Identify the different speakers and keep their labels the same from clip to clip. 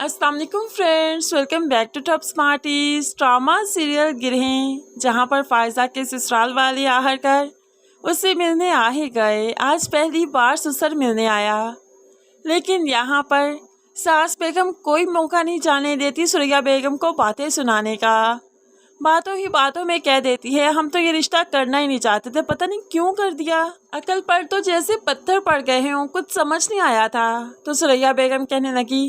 Speaker 1: अस्सलाम वालेकुम friends, welcome back to top smarties. Drama serial Girhein, जहां पर फायजा के ससुराल वाले आहर कर उससे मिलने आ ही गए। आज पहली बार ससुर मिलने आया, लेकिन यहाँ पर सास बेगम कोई मौका नहीं जाने देती सुरैया बेगम को बातें सुनाने का। बातों ही बातों में कह देती है, हम तो ये रिश्ता करना ही नहीं चाहते थे, पता नहीं क्यों कर दिया। अकल पर तो जैसे पत्थर पड़ गए हों, कुछ समझ नहीं आया था। तो सुरैया बेगम कहने लगी,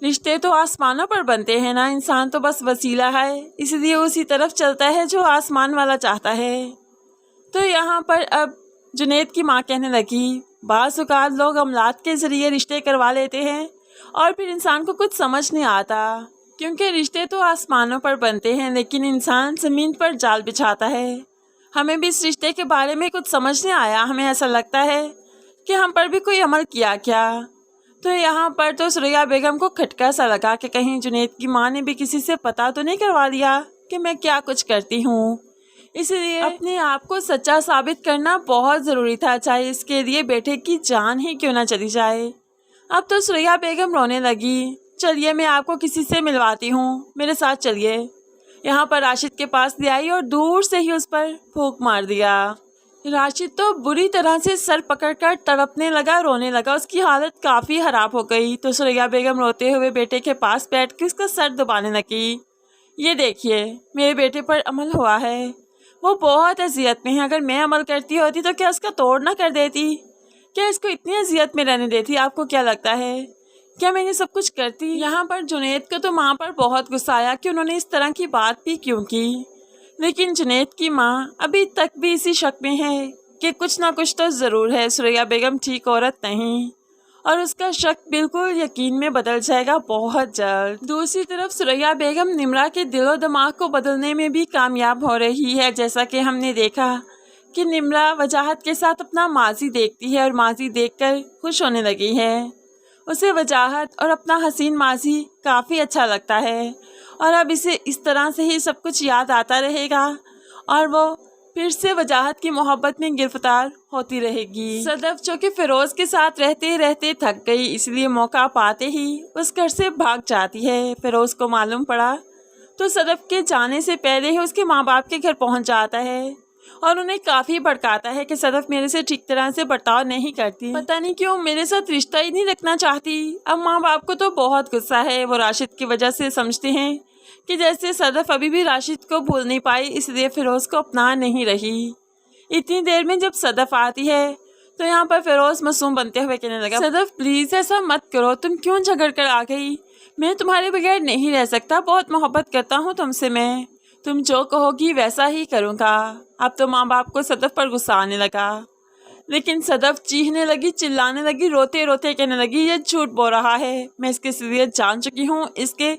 Speaker 1: रिश्ते तो आसमानों पर बनते हैं ना, इंसान तो बस वसीला है, इसलिए उसी तरफ चलता है जो आसमान वाला चाहता है। तो यहाँ पर अब जुनैद की माँ कहने लगी, बाज़ औक़ात लोग अमलात के ज़रिए रिश्ते करवा लेते हैं और फिर इंसान को कुछ समझ नहीं आता, क्योंकि रिश्ते तो आसमानों पर बनते हैं लेकिन इंसान ज़मीन पर जाल बिछाता है। हमें भी इस रिश्ते के बारे में कुछ समझ नहीं आया, हमें ऐसा लगता है कि हम पर भी कोई अमल किया क्या। तो यहाँ पर तो सुरैया बेगम को खटका सा लगा कि कहीं जुनैद की माँ ने भी किसी से पता तो नहीं करवा दिया कि मैं क्या कुछ करती हूँ। इसलिए अपने आप को सच्चा साबित करना बहुत ज़रूरी था, चाहे इसके लिए बेटे की जान ही क्यों ना चली जाए। अब तो सुरैया बेगम रोने लगी, चलिए मैं आपको किसी से मिलवाती हूँ, मेरे साथ चलिए। यहाँ पर राशिद के पास ले आई और दूर से ही उस पर फूंक मार दिया। राशिद तो बुरी तरह से सर पकड़कर तड़पने लगा, रोने लगा, उसकी हालत काफ़ी ख़राब हो गई। तो सुरैया बेगम रोते हुए बेटे के पास बैठ के उसका सर दबाने लगी। ये देखिए, मेरे बेटे पर अमल हुआ है, वो बहुत अजियत में है, अगर मैं अमल करती होती तो क्या उसका तोड़ ना कर देती, क्या इसको इतनी अजियत में रहने देती? आपको क्या लगता है, क्या मैं ये सब कुछ करती? यहाँ पर जुनैद को तो माँ पर बहुत गुस्सा आया कि उन्होंने इस तरह की बात भी क्यों की, लेकिन जुनैद की माँ अभी तक भी इसी शक में है कि कुछ ना कुछ तो ज़रूर है, सुरैया बेगम ठीक औरत नहीं, और उसका शक बिल्कुल यकीन में बदल जाएगा बहुत जल्द। दूसरी तरफ सुरैया बेगम निम्रा के दिलो दिमाग को बदलने में भी कामयाब हो रही है, जैसा कि हमने देखा कि निम्रा वजाहत के साथ अपना माजी देखती है और माजी देखकर खुश होने लगी है। उसे वजाहत और अपना हसीन माजी काफ़ी अच्छा लगता है और अब इसे इस तरह से ही सब कुछ याद आता रहेगा और वो फिर से वजाहत की मोहब्बत में गिरफ्तार होती रहेगी। सदफ जो कि फिरोज़ के साथ रहते रहते थक गई, इसलिए मौका पाते ही उस घर से भाग जाती है। फिरोज़ को मालूम पड़ा तो सदफ के जाने से पहले ही उसके माँ बाप के घर पहुँच जाता है और उन्हें काफ़ी भड़काता है कि सदफ मेरे से ठीक तरह से बर्ताव नहीं करती, पता नहीं क्यों मेरे साथ रिश्ता ही नहीं रखना चाहती। अब माँ बाप को तो बहुत गुस्सा है, वो राशिद की वजह से समझते हैं कि जैसे सदफ अभी भी राशिद को भूल नहीं पाई, इसलिए फिरोज़ को अपना नहीं रही। इतनी देर में जब सदफ आती है तो यहाँ पर फिरोज़ मासूम बनते हुए कहने लगा, सदफ प्लीज़ ऐसा मत करो, तुम क्यों झगड़ कर आ गई? मैं तुम्हारे बगैर नहीं रह सकता, बहुत मोहब्बत करता हूँ तुमसे मैं, तुम जो कहोगी वैसा ही करूँगा। अब तो माँ बाप को सदफ पर गुस्सा आने लगा, लेकिन सदफ चीखने लगी, चिल्लाने लगी, रोते रोते कहने लगी, ये झूठ बोल रहा है, मैं इसकी असलियत जान चुकी हूँ, इसके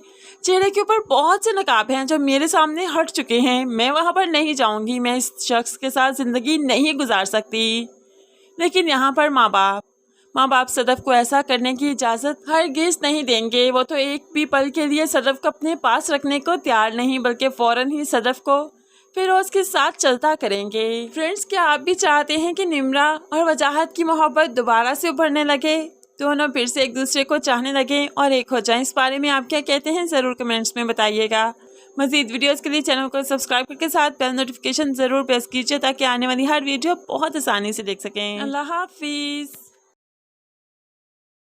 Speaker 1: चेहरे के ऊपर बहुत से नकाब हैं जो मेरे सामने हट चुके हैं, मैं वहाँ पर नहीं जाऊँगी, मैं इस शख्स के साथ ज़िंदगी नहीं गुजार सकती। लेकिन यहाँ पर माँ बाप सदफ को ऐसा करने की इजाज़त हरगिज़ नहीं देंगे। वो तो एक भी पल के लिए सदफ को अपने पास रखने को तैयार नहीं, बल्कि फ़ौरन ही सदफ को फिरोज़ के साथ चलता करेंगे। फ्रेंड्स, क्या आप भी चाहते हैं कि निम्रा और वजाहत की मोहब्बत दोबारा से उभरने लगे, दोनों फिर से एक दूसरे को चाहने लगे और एक हो जाएं? इस बारे में आप क्या कहते हैं, ज़रूर कमेंट्स में बताइएगा। मज़ीद वीडियोज़ के लिए चैनल को सब्सक्राइब करके साथ बेल नोटिफिकेशन ज़रूर प्रेस कीजिए ताकि आने वाली हर वीडियो बहुत आसानी से देख सकें। अल्लाह हाफिज़।